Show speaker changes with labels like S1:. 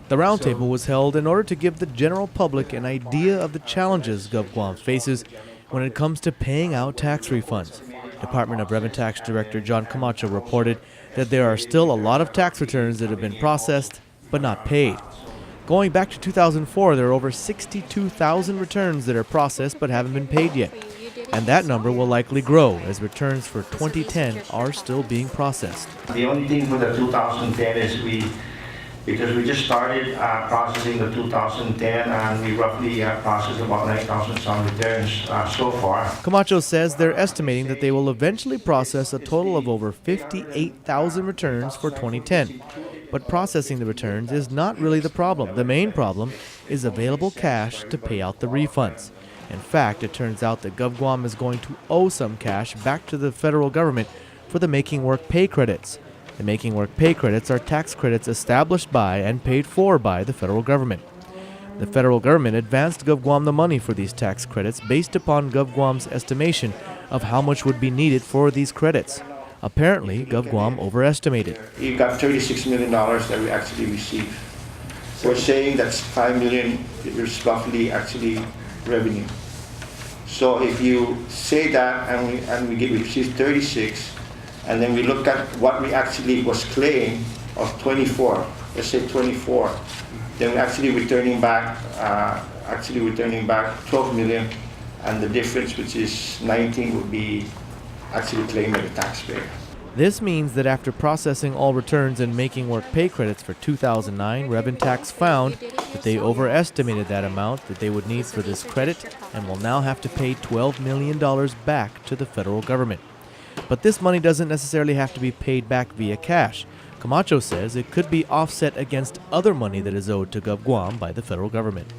S1: The roundtable was held in order to give the general public an idea of the challenges GovGuam faces when it comes to paying out tax refunds. Department of Revenue Tax Director John Camacho reported that there are still a lot of tax returns that have been processed but not paid. Going back to 2004, there are over 62,000 returns that are processed but haven't been paid yet. And that number will likely grow as returns for 2010 are still being processed.
S2: The only thing for the 2010 is because we just started processing the 2010 and we roughly processed about 9,000 some returns so far.
S1: Camacho says they're estimating that they will eventually process a total of over 58,000 returns for 2010. But processing the returns is not really the problem. The main problem is available cash to pay out the refunds. In fact, it turns out that GovGuam is going to owe some cash back to the federal government for the Making Work Pay credits. The Making Work Pay credits are tax credits established by and paid for by the federal government. The federal government advanced GovGuam the money for these tax credits based upon GovGuam's estimation of how much would be needed for these credits. Apparently, GovGuam overestimated.
S3: We got $36 million that we actually received. We're saying that's $5 million is roughly actually revenue. So if you say that and we received 36, and then we look at what we actually was claimed of 24, let's say 24, then we're actually returning back 12 million, and the difference, which is 19, would be actually claimed by the taxpayer.
S1: This means that after processing all returns and Making Work Pay credits for 2009, Revenue Tax found that they overestimated that amount that they would need for this credit and will now have to pay $12 million back to the federal government. But this money doesn't necessarily have to be paid back via cash. Camacho says it could be offset against other money that is owed to GovGuam by the federal government.